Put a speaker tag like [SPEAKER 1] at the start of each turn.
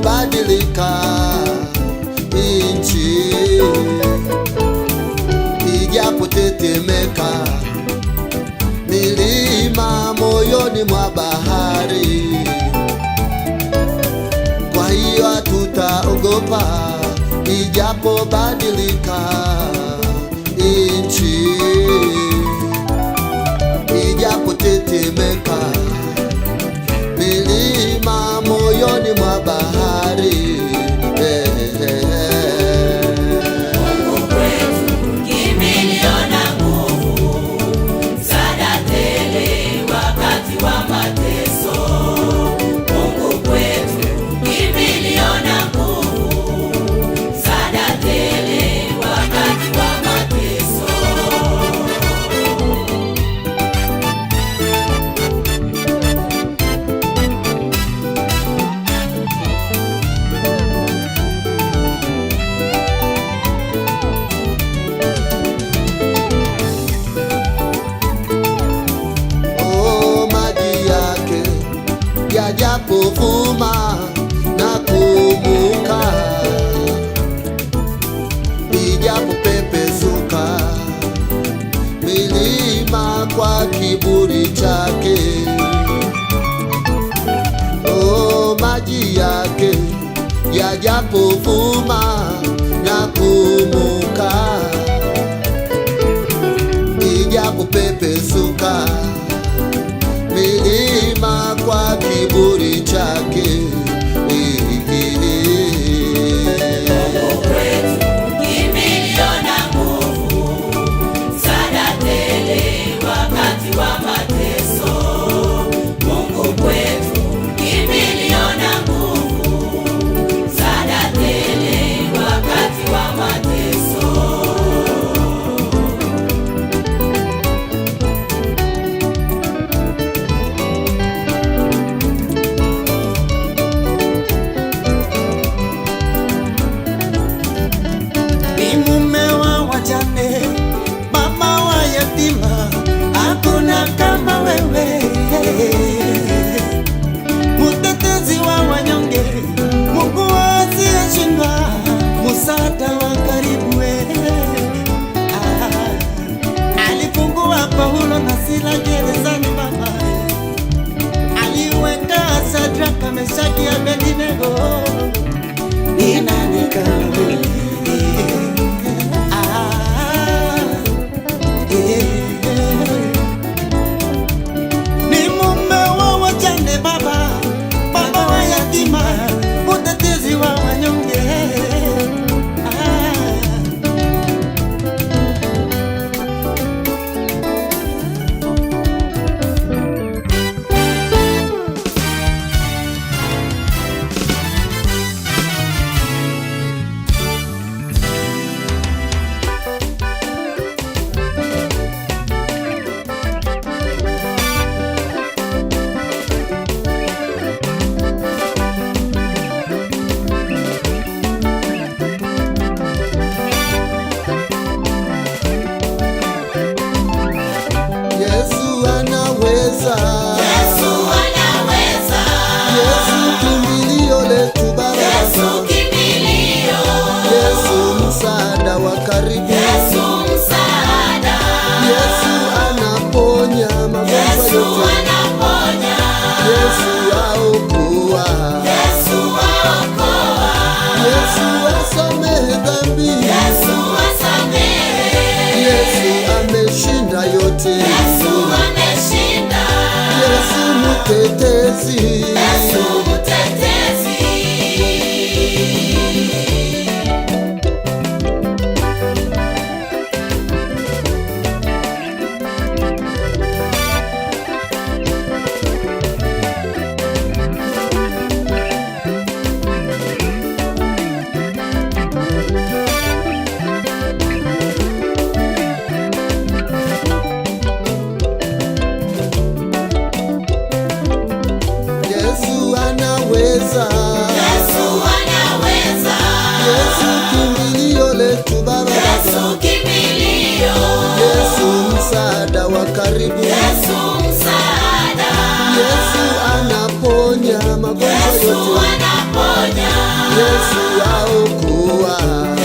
[SPEAKER 1] Ijapobadilika nchi, ijapotetemeka milima moyoni mwa bahari, kwa hiyo hatutaogopa. Ijapobadilika nchi, ijapotetemeka milima moyoni mwa bahari,
[SPEAKER 2] Mungu kwetu kimbilio na nguvu, msaada tele wakati wa mateso. Mungu kwetu kimbilio na nguvu, msaada tele wakati wa mateso.
[SPEAKER 1] Yajapovuma na kumuka, ijapopepesuka milima kwa kiburi chake, maji yake yajapovuma na kumuka, ijapopepesuka milima kwa kiburi chake.
[SPEAKER 2] Mungu kwetu kimbilio na nguvu, msaada tele wakati wa mateso. Mungu kwetu kimbilio na nguvu, msaada tele wakati wa mateso.
[SPEAKER 3] Ni mume wa wajane, mama wa yatima, hakuna kama wewe. Mutetezi wa wanyonge, Mungu asiyeshindwa, msaada wa karibu wewe. Alifungua Paulo na Sila gerezani, mama aliweka Shadraka, Meshaki, Abednego. Ni nani kama wewe? Ni mume wa wajane, baba wa yatima, mutetezi wa wanyonge.
[SPEAKER 1] Yesu anaweza,
[SPEAKER 2] Yesu anaweza,
[SPEAKER 1] Yesu kimbilio letu Baba,
[SPEAKER 2] Yesu kimbilio,
[SPEAKER 1] Yesu msaada wa karibu,
[SPEAKER 2] Yesu msaada,
[SPEAKER 1] Yesu anaponya magonjwa
[SPEAKER 2] Yesu
[SPEAKER 1] yote,
[SPEAKER 2] anaponya,
[SPEAKER 1] Yesu aokoa,
[SPEAKER 2] Yesu aokoa,
[SPEAKER 1] Yesu asamehe dhambi,
[SPEAKER 2] Yesu asamehe,
[SPEAKER 1] Yesu ameshinda yote,
[SPEAKER 2] Yesu ameshinda,
[SPEAKER 1] Yesu mtetezi,
[SPEAKER 2] Yesu mtetezi.
[SPEAKER 1] Yesu anaweza,
[SPEAKER 2] Yesu anaweza,
[SPEAKER 1] Yesu kimbilio letu Baba,
[SPEAKER 2] Yesu kimbilio,
[SPEAKER 1] Yesu msaada wa karibu,
[SPEAKER 2] Yesu msaada,
[SPEAKER 1] Yesu anaponya magonjwa
[SPEAKER 2] Yesu
[SPEAKER 1] yote,
[SPEAKER 2] anaponya,
[SPEAKER 1] kuokoa.